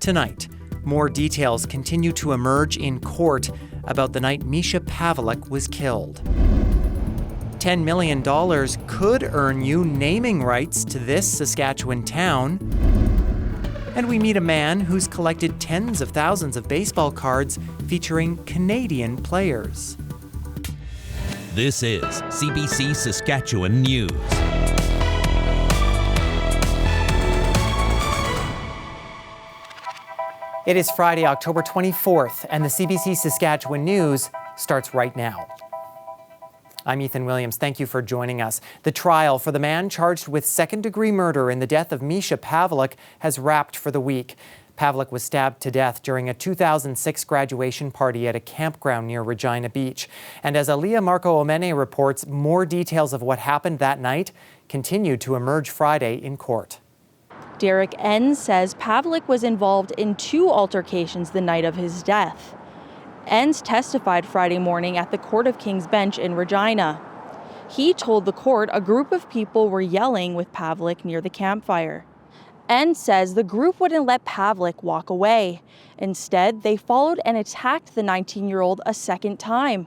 Tonight, more details continue to emerge in court about the night Misha Pavelick was killed. $10 million could earn you naming rights to this Saskatchewan town. And we meet a man who's collected tens of thousands of baseball cards featuring Canadian players. This is CBC Saskatchewan News. It is Friday, October 24th, and the CBC Saskatchewan News starts right now. I'm Ethan Williams. Thank you for joining us. The trial for the man charged with second-degree murder in the death of Misha Pavelick has wrapped for the week. Pavelick was stabbed to death during a 2006 graduation party at a campground near Regina Beach. And as Aliyah Marco Omene reports, more details of what happened that night continued to emerge Friday in court. Derek N. says Pavelick was involved in two altercations the night of his death. Enns testified Friday morning at the Court of King's Bench in Regina. He told the court a group of people were yelling with Pavelick near the campfire. Enns says the group wouldn't let Pavelick walk away. Instead, they followed and attacked the 19-year-old a second time.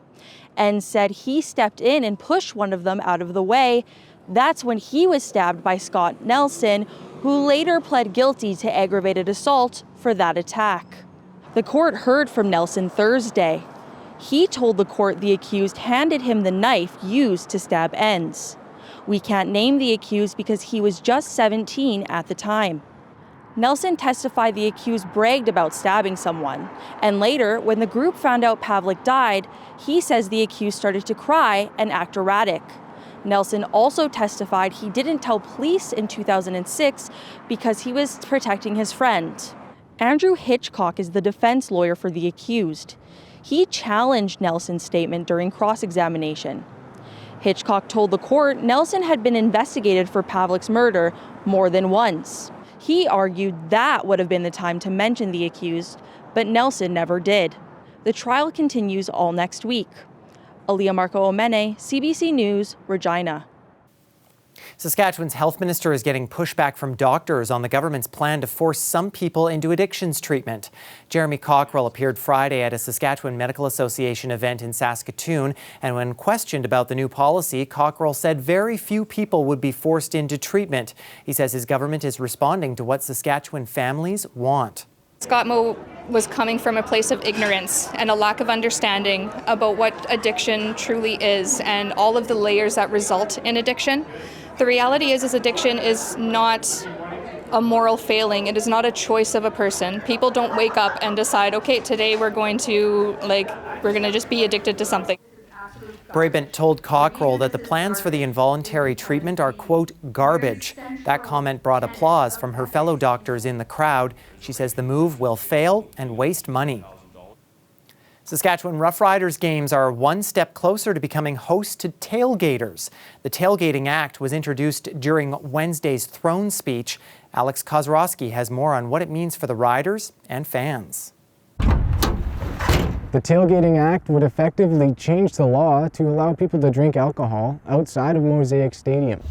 Enns said he stepped in and pushed one of them out of the way. That's when he was stabbed by Scott Nelson, who later pled guilty to aggravated assault for that attack. The court heard from Nelson Thursday. He told the court the accused handed him the knife used to stab Enns. We can't name the accused because he was just 17 at the time. Nelson testified the accused bragged about stabbing someone, and later, when the group found out Pavelick died, he says the accused started to cry and act erratic. Nelson also testified he didn't tell police in 2006 because he was protecting his friend. Andrew Hitchcock is the defense lawyer for the accused. He challenged Nelson's statement during cross-examination. Hitchcock told the court Nelson had been investigated for Pavelick's murder more than once. He argued that would have been the time to mention the accused, but Nelson never did. The trial continues all next week. Aliyah Marco Omene, CBC News, Regina. Saskatchewan's health minister is getting pushback from doctors on the government's plan to force some people into addictions treatment. Jeremy Cockrell appeared Friday at a Saskatchewan Medical Association event in Saskatoon, and when questioned about the new policy, Cockrell said very few people would be forced into treatment. He says his government is responding to what Saskatchewan families want. Scott Moe was coming from a place of ignorance and a lack of understanding about what addiction truly is and all of the layers that result in addiction. The reality is addiction is not a moral failing. It is not a choice of a person. People don't wake up and decide, okay, today we're going to just be addicted to something. Brabant told Cockrell that the plans for the involuntary treatment are, quote, garbage. That comment brought applause from her fellow doctors in the crowd. She says the move will fail and waste money. Saskatchewan Rough Riders games are one step closer to becoming host to tailgaters. The Tailgating Act was introduced during Wednesday's throne speech. Alex Kozrowski has more on what it means for the riders and fans. The Tailgating Act would effectively change the law to allow people to drink alcohol outside of Mosaic Stadium.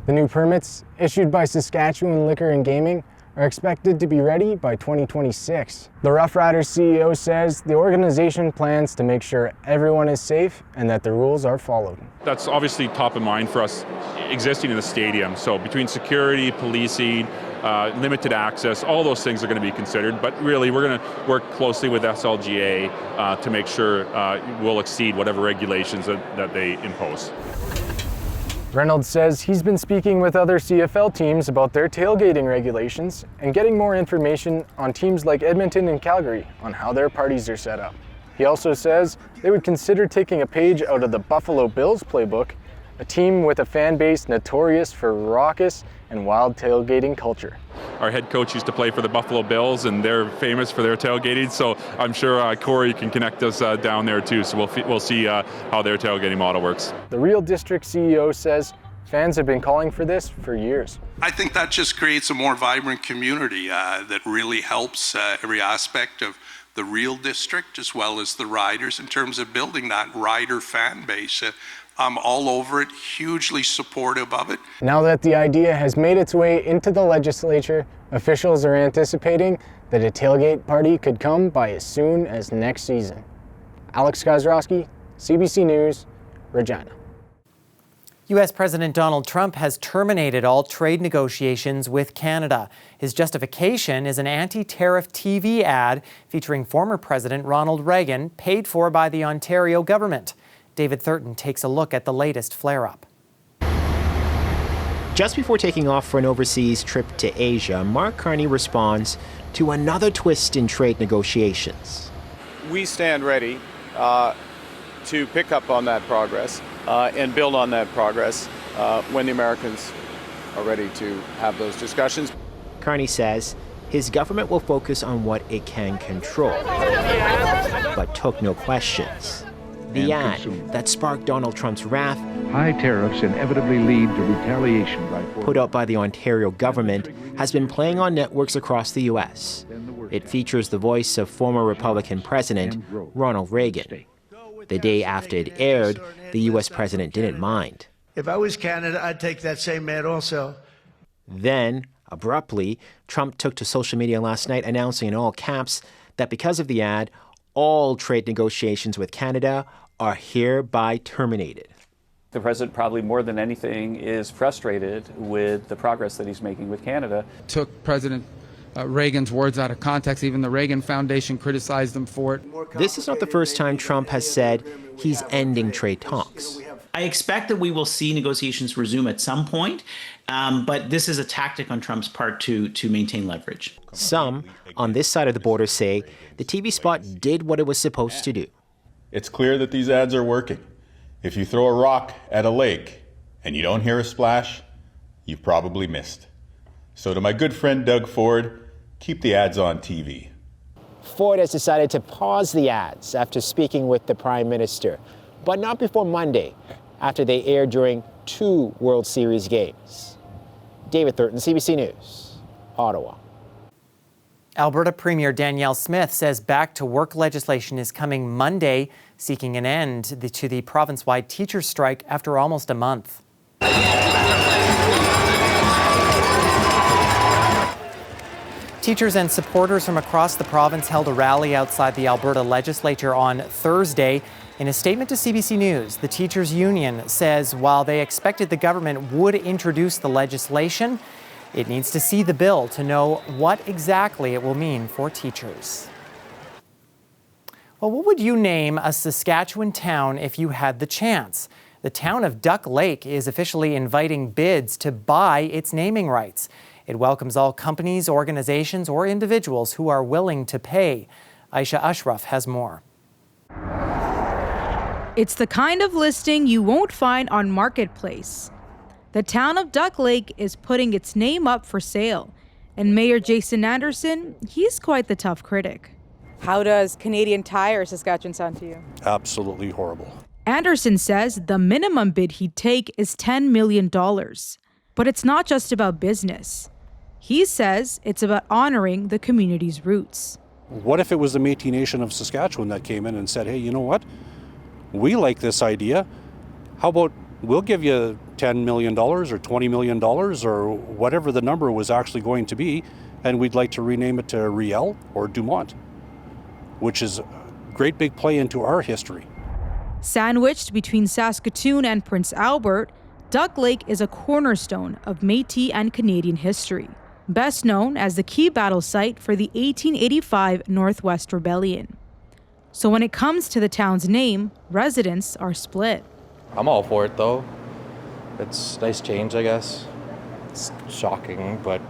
The new permits, issued by Saskatchewan Liquor and Gaming, are expected to be ready by 2026. The Rough Riders CEO says the organization plans to make sure everyone is safe and that the rules are followed. That's obviously top of mind for us existing in the stadium. So between security, policing, limited access, all those things are going to be considered. But really, we're going to work closely with SLGA to make sure we'll exceed whatever regulations that they impose. Reynolds says he's been speaking with other CFL teams about their tailgating regulations and getting more information on teams like Edmonton and Calgary on how their parties are set up. He also says they would consider taking a page out of the Buffalo Bills playbook, a team with a fan base notorious for raucous and wild tailgating culture. Our head coach used to play for the Buffalo Bills, and they're famous for their tailgating, so I'm sure Corey can connect us down there too, so we'll see how their tailgating model works. The Real District CEO says fans have been calling for this for years. I think that just creates a more vibrant community that really helps every aspect of the Real District as well as the riders in terms of building that rider fan base I'm all over it, hugely supportive of it. Now that the idea has made its way into the legislature, officials are anticipating that a tailgate party could come by as soon as next season. Alex Kozrowski, CBC News, Regina. U.S. President Donald Trump has terminated all trade negotiations with Canada. His justification is an anti-tariff TV ad featuring former President Ronald Reagan, paid for by the Ontario government. David Thurton takes a look at the latest flare-up. Just before taking off for an overseas trip to Asia, Mark Carney responds to another twist in trade negotiations. We stand ready to pick up on that progress and build on that progress when the Americans are ready to have those discussions. Carney says his government will focus on what it can control, but took no questions. The ad that sparked Donald Trump's wrath, high tariffs inevitably lead to retaliation by put out by the Ontario government, has been playing on networks across the U.S. It features the voice of former Republican President Ronald Reagan. The day after it aired, the U.S. president didn't mind. If I was Canada, I'd take that same ad also. Then, abruptly, Trump took to social media last night announcing in all caps that because of the ad, all trade negotiations with Canada are hereby terminated. The president, probably more than anything, is frustrated with the progress that he's making with Canada. Took President Reagan's words out of context. Even the Reagan Foundation criticized him for it. This is not the first time Trump has said he's ending trade talks. I expect that we will see negotiations resume at some point, but this is a tactic on Trump's part to maintain leverage. Some on this side of the border say the TV spot did what it was supposed to do. It's clear that these ads are working. If you throw a rock at a lake and you don't hear a splash, you've probably missed. So to my good friend Doug Ford, keep the ads on TV. Ford has decided to pause the ads after speaking with the Prime Minister, but not before Monday, after they aired during 2 World Series games. David Thurton, CBC News, Ottawa. Alberta Premier Danielle Smith says back-to-work legislation is coming Monday, seeking an end to the province-wide teachers' strike after almost a month. Teachers and supporters from across the province held a rally outside the Alberta legislature on Thursday. In a statement to CBC News, the teachers' union says while they expected the government would introduce the legislation, it needs to see the bill to know what exactly it will mean for teachers. Well, what would you name a Saskatchewan town if you had the chance? The town of Duck Lake is officially inviting bids to buy its naming rights. It welcomes all companies, organizations, or individuals who are willing to pay. Aisha Ashraf has more. It's the kind of listing you won't find on Marketplace. The town of Duck Lake is putting its name up for sale. And Mayor Jason Anderson, he's quite the tough critic. How does Canadian Tire Saskatchewan sound to you? Absolutely horrible. Anderson says the minimum bid he'd take is $10 million. But it's not just about business. He says it's about honoring the community's roots. What if it was the Métis Nation of Saskatchewan that came in and said, hey, you know what? We like this idea. How about we'll give you $10 million or $20 million or whatever the number was actually going to be, and we'd like to rename it to Riel or Dumont, which is a great big play into our history. Sandwiched between Saskatoon and Prince Albert, Duck Lake is a cornerstone of Métis and Canadian history, best known as the key battle site for the 1885 Northwest Rebellion. So when it comes to the town's name, residents are split. I'm all for it, though. It's a nice change, I guess. It's shocking, but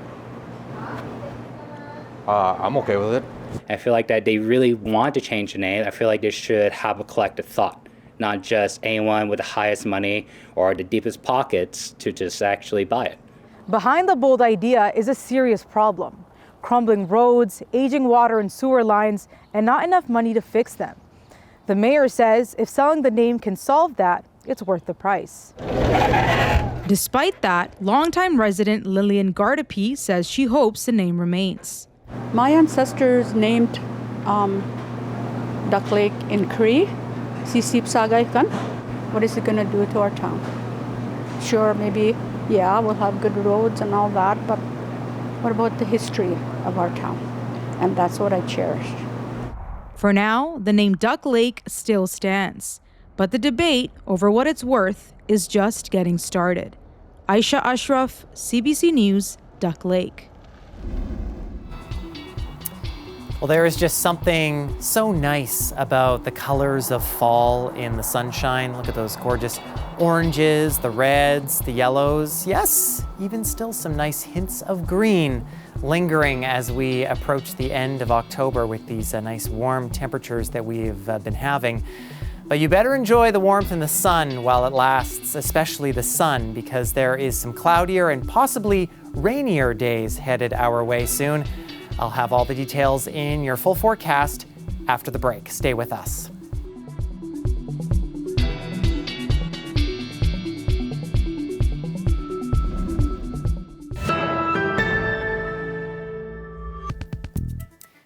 I'm okay with it. I feel like that they really want to change the name. I feel like they should have a collective thought, not just anyone with the highest money or the deepest pockets to just actually buy it. Behind the bold idea is a serious problem. Crumbling roads, aging water and sewer lines, and not enough money to fix them. The mayor says if selling the name can solve that, it's worth the price. Despite that, longtime resident Lillian Gardapi says she hopes the name remains. My ancestors named Duck Lake in Cree, Sisip Sagaikan. what is it going to do to our town? Sure, maybe, yeah, we'll have good roads and all that, but what about the history of our town? And that's what I cherish. For now, the name Duck Lake still stands, but the debate over what it's worth is just getting started. Aisha Ashraf, CBC News, Duck Lake. Well, there is just something so nice about the colors of fall in the sunshine. Look at those gorgeous oranges, the reds, the yellows. Yes, even still some nice hints of green lingering as we approach the end of October with these nice warm temperatures that we've been having. But you better enjoy the warmth and the sun while it lasts, especially the sun, because there is some cloudier and possibly rainier days headed our way soon. I'll have all the details in your full forecast after the break. Stay with us.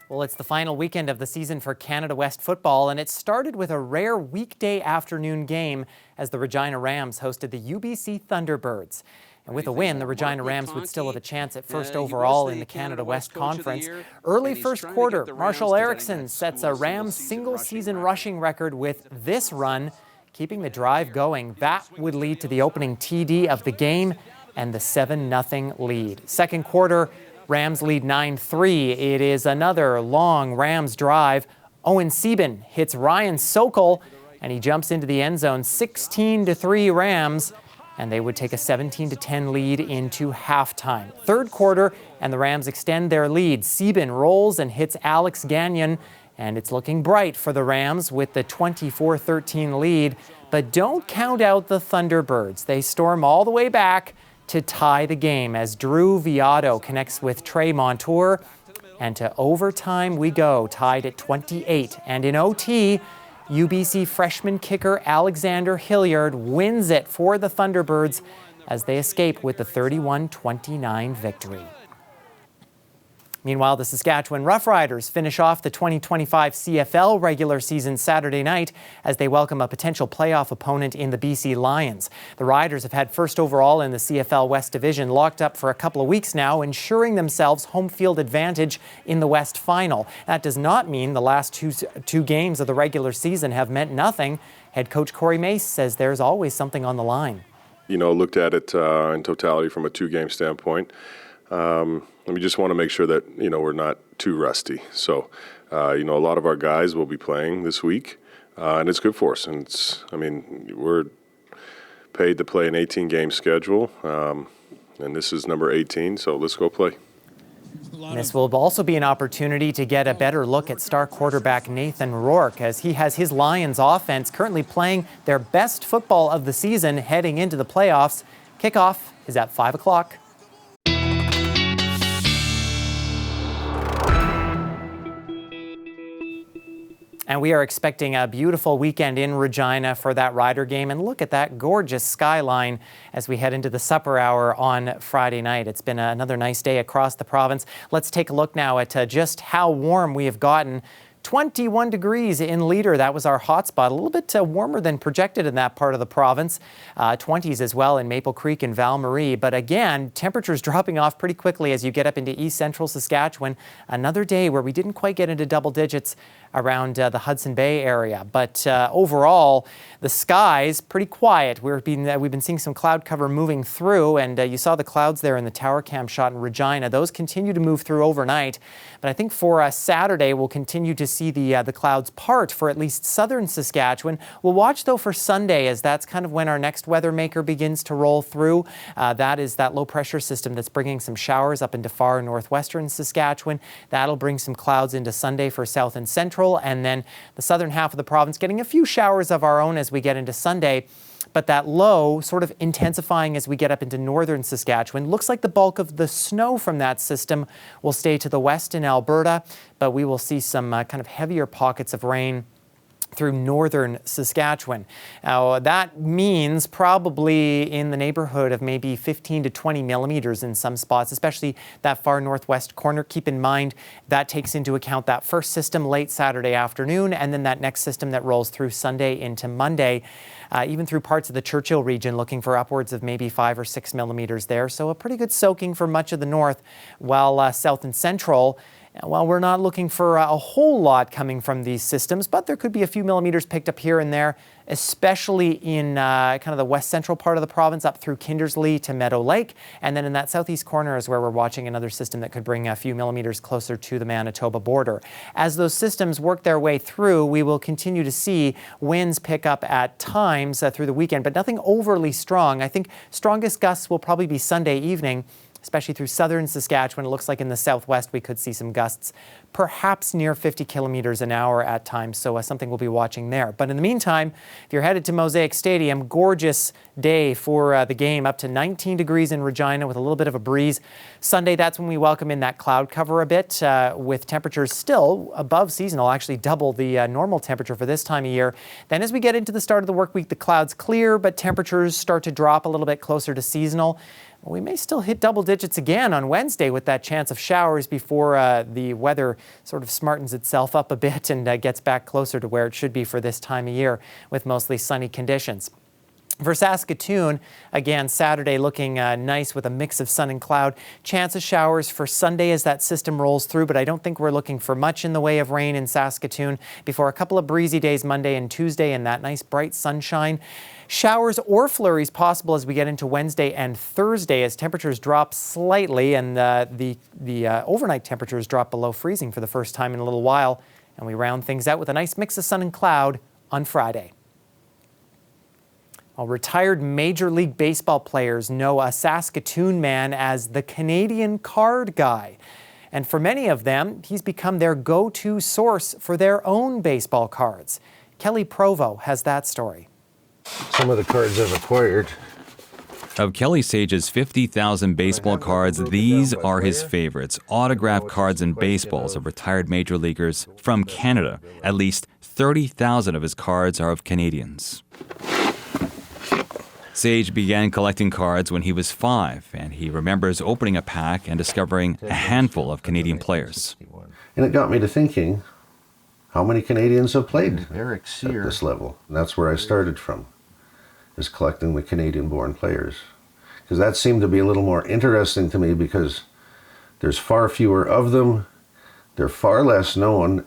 Well, it's the final weekend of the season for Canada West football, and it started with a rare weekday afternoon game as the Regina Rams hosted the UBC Thunderbirds. And with a win, the Regina Rams would still have a chance at first overall in the Canada West Conference. Early first quarter, Marshall Erickson sets a Rams single-season rushing record with this run, keeping the drive going. That would lead to the opening TD of the game and the 7-0 lead. Second quarter, Rams lead 9-3. It is another long Rams drive. Owen Sieben hits Ryan Sokol, and he jumps into the end zone. 16-3 Rams. And they would take a 17-10 lead into halftime. Third quarter, and the Rams extend their lead. Sieben rolls and hits Alex Gagnon, and it's looking bright for the Rams with the 24-13 lead. But don't count out the Thunderbirds. They storm all the way back to tie the game as Drew Viado connects with Trey Montour. And to overtime we go, tied at 28. And in OT, UBC freshman kicker Alexander Hilliard wins it for the Thunderbirds as they escape with the 31-29 victory. Meanwhile, the Saskatchewan Roughriders finish off the 2025 CFL regular season Saturday night as they welcome a potential playoff opponent in the BC Lions. The Riders have had first overall in the CFL West Division locked up for a couple of weeks now, ensuring themselves home field advantage in the West Final. That does not mean the last two games of the regular season have meant nothing. Head coach Corey Mace says there's always something on the line. You know, looked at it in totality from a two-game standpoint. We just want to make sure that, you know, we're not too rusty. So, you know, a lot of our guys will be playing this week, and it's good for us. And we're paid to play an 18-game schedule, and this is number 18, so let's go play. This will also be an opportunity to get a better look at star quarterback Nathan Rourke as he has his Lions offense currently playing their best football of the season heading into the playoffs. Kickoff is at 5 o'clock. And we are expecting a beautiful weekend in Regina for that Rider game. And look at that gorgeous skyline as we head into the supper hour on Friday night. It's been another nice day across the province. Let's take a look now at just how warm we have gotten. 21 degrees in Leader. That was our hotspot. A little bit warmer than projected in that part of the province. 20s as well in Maple Creek and Val Marie. But again, temperatures dropping off pretty quickly as you get up into east central Saskatchewan. Another day where we didn't quite get into double digits around the Hudson Bay area. But overall, the skies pretty quiet. We've been seeing some cloud cover moving through, and you saw the clouds there in the tower cam shot in Regina. Those continue to move through overnight. But I think for Saturday, we'll continue to see the clouds part for at least southern Saskatchewan. We'll watch, though, for Sunday, as that's kind of when our next weather maker begins to roll through. That is that low pressure system that's bringing some showers up into far northwestern Saskatchewan. That'll bring some clouds into Sunday for south and central. And then the southern half of the province getting a few showers of our own as we get into Sunday. But that low sort of intensifying as we get up into northern Saskatchewan. Looks like the bulk of the snow from that system will stay to the west in Alberta, but we will see some kind of heavier pockets of rain through northern Saskatchewan. Now, that means probably in the neighborhood of maybe 15 to 20 millimeters in some spots, especially that far northwest corner. Keep in mind that takes into account that first system late Saturday afternoon and then that next system that rolls through Sunday into Monday. Even through parts of the Churchill region, looking for upwards of maybe 5 or 6 millimeters there. So a pretty good soaking for much of the north, while south and central, well, we're not looking for a whole lot coming from these systems, but there could be a few millimeters picked up here and there, especially in kind of the west central part of the province up through Kindersley to Meadow Lake. And then in that southeast corner is where we're watching another system that could bring a few millimeters closer to the Manitoba border. As those systems work their way through, we will continue to see winds pick up at times through the weekend, but nothing overly strong. I think strongest gusts will probably be Sunday evening, especially through southern Saskatchewan. It looks like in the southwest we could see some gusts, perhaps near 50 kilometers an hour at times, so something we'll be watching there. But in the meantime, if you're headed to Mosaic Stadium, gorgeous day for the game, up to 19 degrees in Regina with a little bit of a breeze. Sunday, that's when we welcome in that cloud cover a bit, with temperatures still above seasonal, actually double the normal temperature for this time of year. Then as we get into the start of the work week, the clouds clear, but temperatures start to drop a little bit closer to seasonal. We may still hit double digits again on Wednesday with that chance of showers before the weather sort of smartens itself up a bit and gets back closer to where it should be for this time of year with mostly sunny conditions. For Saskatoon, again, Saturday looking nice with a mix of sun and cloud. Chance of showers for Sunday as that system rolls through, but I don't think we're looking for much in the way of rain in Saskatoon before a couple of breezy days Monday and Tuesday and that nice bright sunshine. Showers or flurries possible as we get into Wednesday and Thursday as temperatures drop slightly and the overnight temperatures drop below freezing for the first time in a little while. And we round things out with a nice mix of sun and cloud on Friday. Well, retired Major League Baseball players know a Saskatoon man as the Canadian card guy. And for many of them, he's become their go-to source for their own baseball cards. Kelly Provo has that story. Some of the cards I've acquired. Of Kelly Sage's 50,000 baseball cards, these are his favorites. Autographed cards and baseballs of retired major leaguers from Canada. At least 30,000 of his cards are of Canadians. Sage began collecting cards when he was 5, and he remembers opening a pack and discovering a handful of Canadian players. And it got me to thinking, how many Canadians have played at this level? And that's where I started from, is collecting the Canadian-born players. Because that seemed to be a little more interesting to me because there's far fewer of them, they're far less known.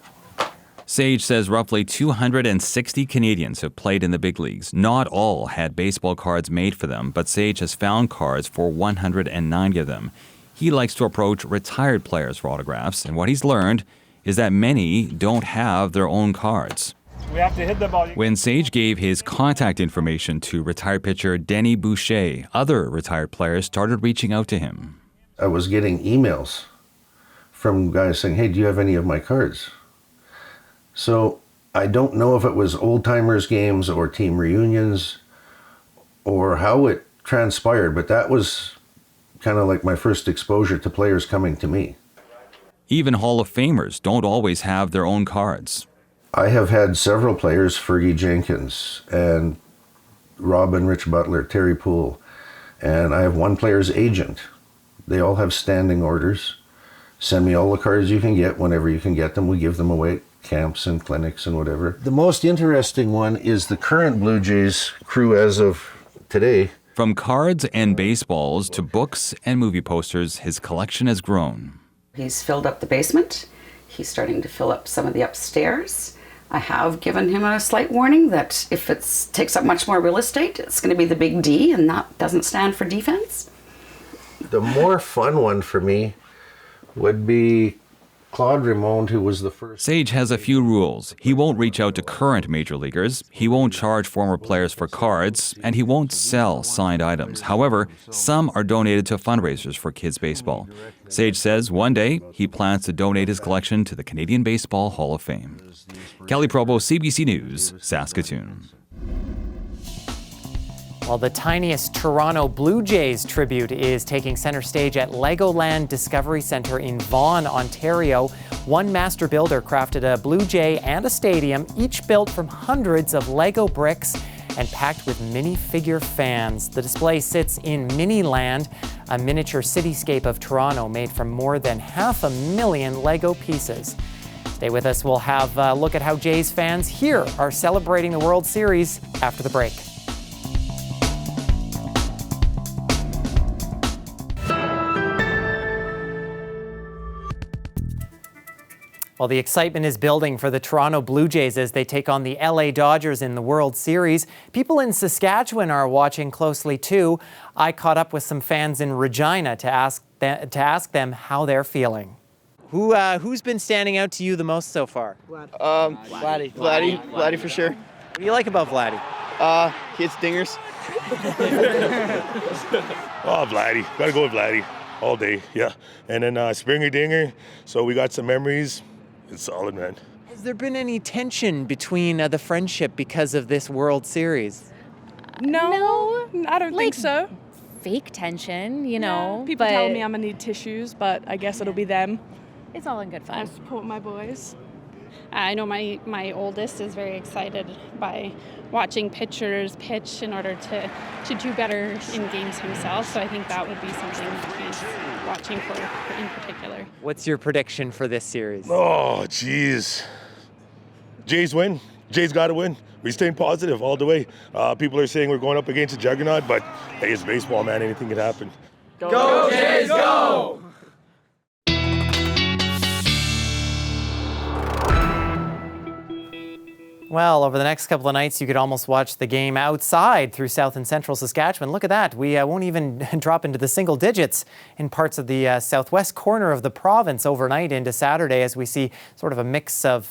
Sage says roughly 260 Canadians have played in the big leagues. Not all had baseball cards made for them, but Sage has found cards for 190 of them. He likes to approach retired players for autographs, and what he's learned is that many don't have their own cards. We have to hit the ball. When Sage gave his contact information to retired pitcher Denny Boucher, other retired players started reaching out to him. I was getting emails from guys saying, hey, do you have any of my cards? So I don't know if it was old-timers games or team reunions or how it transpired, but that was kind of like my first exposure to players coming to me. Even Hall of Famers don't always have their own cards. I have had several players, Fergie Jenkins and Robin Rich Butler, Terry Poole, and I have one player's agent. They all have standing orders. Send me all the cards you can get whenever you can get them. We give them away at camps and clinics and whatever. The most interesting one is the current Blue Jays crew as of today. From cards and baseballs to books and movie posters, his collection has grown. He's filled up the basement. He's starting to fill up some of the upstairs. I have given him a slight warning that if it takes up much more real estate, it's going to be the big D, and that doesn't stand for defense. The more fun one for me would be Claude Raymond, who was the first. Sage has a few rules. He won't reach out to current major leaguers, he won't charge former players for cards, and he won't sell signed items. However, some are donated to fundraisers for kids baseball. Sage says one day he plans to donate his collection to the Canadian Baseball Hall of Fame. Kelly Provo, CBC News, Saskatoon. Well, the tiniest Toronto Blue Jays tribute is taking center stage at Legoland Discovery Centre in Vaughan, Ontario. One master builder crafted a Blue Jay and a stadium, each built from hundreds of Lego bricks and packed with minifigure fans. The display sits in Miniland, a miniature cityscape of Toronto made from more than 500,000 Lego pieces. Stay with us. We'll have a look at how Jays fans here are celebrating the World Series after the break. Well, the excitement is building for the Toronto Blue Jays as they take on the LA Dodgers in the World Series. People in Saskatchewan are watching closely too. I caught up with some fans in Regina to ask them how they're feeling. Who's been standing out to you the most so far? Vladdy for sure. What do you like about Vladdy? He hits dingers. Oh, Vladdy. Gotta go with Vladdy all day, yeah. And then Springer Dinger, so we got some memories. It's solid, man. Has there been any tension between the friendship because of this World Series? No, I don't think so. Fake tension, you know. People tell me I'm gonna need tissues, but I guess it'll be them. It's all in good fun. I support my boys. I know my oldest is very excited by watching pitchers pitch in order to do better in games himself. So I think that would be something he's watching for in particular. What's your prediction for this series? Oh, jeez. Jays win. Jays got to win. We're staying positive all the way. People are saying we're going up against a juggernaut, but hey, it's baseball, man. Anything can happen. Go Jays, go! Well, over the next couple of nights, you could almost watch the game outside through South and Central Saskatchewan. Look at that. We won't even drop into the single digits in parts of the southwest corner of the province overnight into Saturday as we see sort of a mix of,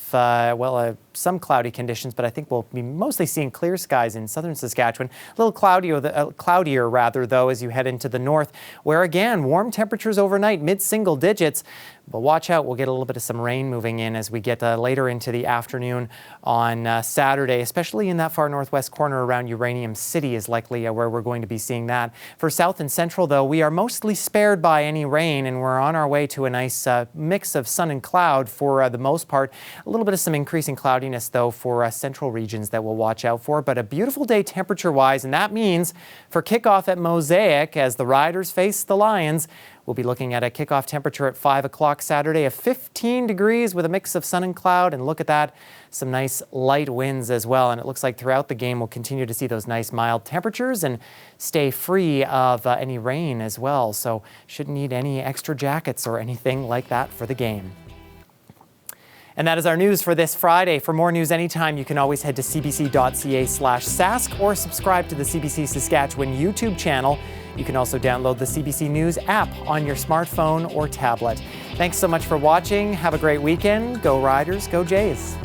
some cloudy conditions, but I think we'll be mostly seeing clear skies in southern Saskatchewan. A little cloudier rather, though, as you head into the north, where again, warm temperatures overnight, mid-single digits. But watch out, we'll get a little bit of some rain moving in as we get later into the afternoon on Saturday, especially in that far northwest corner around Uranium City is likely where we're going to be seeing that. For south and central, though, we are mostly spared by any rain, and we're on our way to a nice mix of sun and cloud for the most part. A little bit of some increasing cloudiness, though, for central regions that we'll watch out for, but a beautiful day temperature-wise, and that means for kickoff at Mosaic as the Riders face the Lions, we'll be looking at a kickoff temperature at 5 o'clock Saturday of 15 degrees with a mix of sun and cloud. And look at that, some nice light winds as well. And it looks like throughout the game, we'll continue to see those nice mild temperatures and stay free of any rain as well. So shouldn't need any extra jackets or anything like that for the game. And that is our news for this Friday. For more news anytime, you can always head to cbc.ca/sask or subscribe to the CBC Saskatchewan YouTube channel. You can also download the CBC News app on your smartphone or tablet. Thanks so much for watching. Have a great weekend. Go Riders, go Jays.